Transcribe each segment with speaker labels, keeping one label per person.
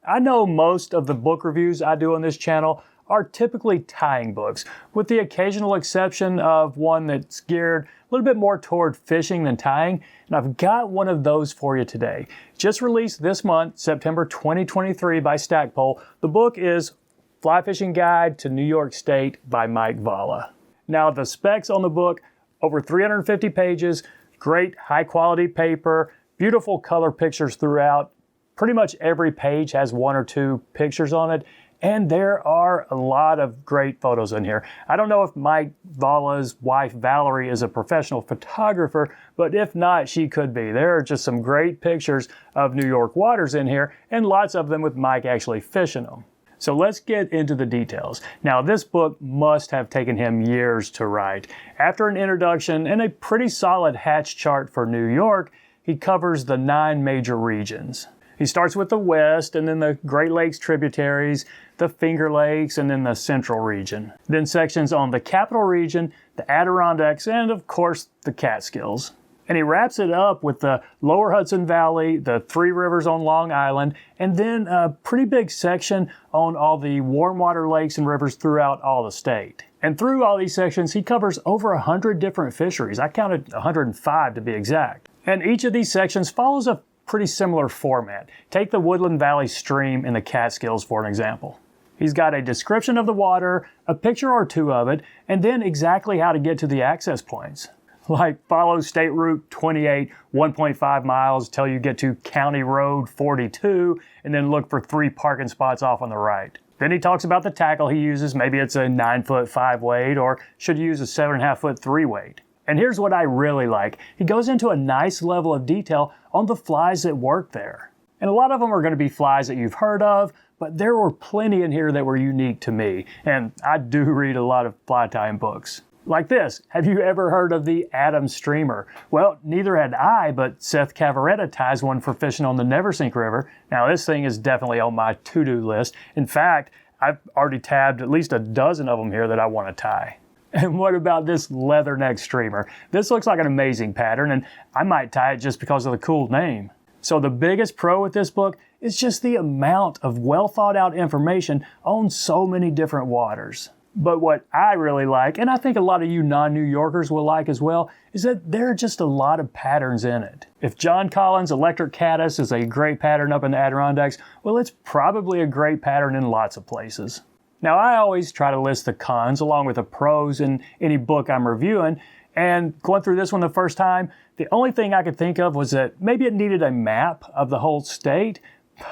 Speaker 1: I know most of the book reviews I do on this channel are typically tying books, with the occasional exception of one that's geared a little bit more toward fishing than tying, and I've got one of those for you today. Just released this month, September 2023 by Stackpole. The book is Fly Fishing Guide to New York State by Mike Valla. Now the specs on the book, over 350 pages, great high quality paper, beautiful color pictures throughout. Pretty much every page has one or two pictures on it, and there are a lot of great photos in here. I don't know if Mike Valla's wife Valerie is a professional photographer, but if not, she could be. There are just some great pictures of New York waters in here, and lots of them with Mike actually fishing them. So let's get into the details. Now, this book must have taken him years to write. After an introduction and a pretty solid hatch chart for New York, he covers the 9 major regions. He starts with the West, and then the Great Lakes tributaries, the Finger Lakes, and then the Central region. Then sections on the Capital region, the Adirondacks, and of course the Catskills. And he wraps it up with the Lower Hudson Valley, the 3 rivers on Long Island, and then a pretty big section on all the warm water lakes and rivers throughout all the state. And through all these sections, he covers over 100 different fisheries. I counted 105 to be exact. And each of these sections follows a pretty similar format. Take the Woodland Valley stream in the Catskills for an example. He's got a description of the water, a picture or two of it, and then exactly how to get to the access points. Like follow State Route 28, 1.5 miles till you get to County Road 42, and then look for 3 parking spots off on the right. Then he talks about the tackle he uses. Maybe it's a 9-foot 5 weight, or should use a 7.5-foot 3 weight. And here's what I really like. He goes into a nice level of detail on the flies that work there. And a lot of them are going to be flies that you've heard of, but there were plenty in here that were unique to me. And I do read a lot of fly tying books. Like this, have you ever heard of the Adam Streamer? Well, neither had I, but Seth Cavaretta ties one for fishing on the Neversink River. Now this thing is definitely on my to-do list. In fact, I've already tabbed at least a dozen of them here that I want to tie. And what about this leatherneck streamer? This looks like an amazing pattern, and I might tie it just because of the cool name. So the biggest pro with this book is just the amount of well thought out information on so many different waters. But what I really like, and I think a lot of you non-New Yorkers will like as well, is that there are just a lot of patterns in it. If John Collins' Electric Caddis is a great pattern up in the Adirondacks, well, it's probably a great pattern in lots of places. Now, I always try to list the cons along with the pros in any book I'm reviewing, and going through this one the first time, the only thing I could think of was that maybe it needed a map of the whole state,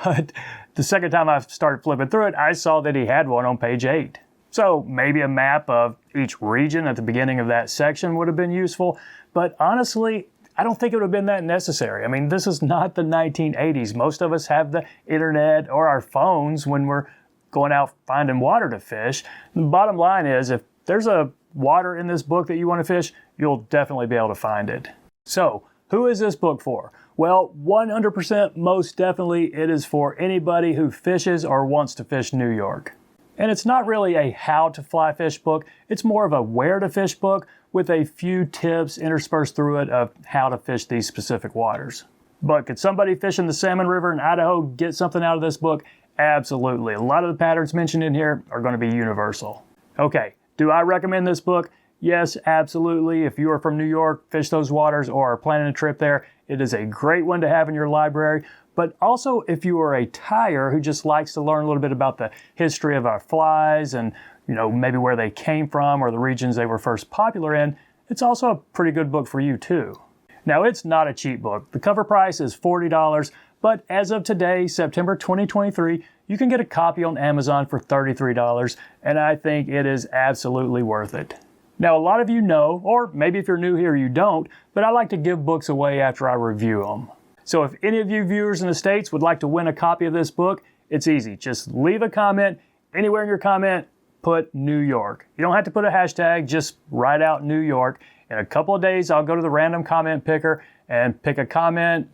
Speaker 1: but the second time I started flipping through it, I saw that he had one on page 8. So maybe a map of each region at the beginning of that section would have been useful, but honestly, I don't think it would have been that necessary. I mean, this is not the 1980s. Most of us have the internet or our phones when we're going out finding water to fish. The bottom line is, if there's a water in this book that you want to fish, you'll definitely be able to find it. So, who is this book for? Well, 100% most definitely it is for anybody who fishes or wants to fish New York. And it's not really a how to fly fish book, it's more of a where to fish book with a few tips interspersed through it of how to fish these specific waters. But could somebody fishing the Salmon River in Idaho get something out of this book? Absolutely. A lot of the patterns mentioned in here are going to be universal. Okay, do I recommend this book? Yes, absolutely. If you are from New York, fish those waters, or are planning a trip there, it is a great one to have in your library. But also, if you are a tyer who just likes to learn a little bit about the history of our flies and, maybe where they came from or the regions they were first popular in, it's also a pretty good book for you too. Now, it's not a cheap book. The cover price is $40, but as of today, September 2023, you can get a copy on Amazon for $33, and I think it is absolutely worth it. Now, a lot of you know, or maybe if you're new here, you don't, but I like to give books away after I review them. So if any of you viewers in the States would like to win a copy of this book, it's easy. Just leave a comment. Anywhere in your comment, put New York. You don't have to put a hashtag, just write out New York. In a couple of days, I'll go to the random comment picker and pick a comment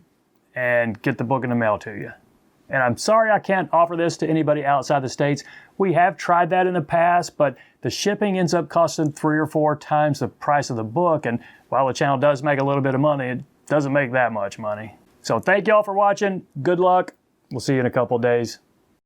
Speaker 1: and get the book in the mail to you. And I'm sorry I can't offer this to anybody outside the States. We have tried that in the past, but the shipping ends up costing 3 or 4 times the price of the book. And while the channel does make a little bit of money, it doesn't make that much money. So thank y'all for watching. Good luck. We'll see you in a couple of days.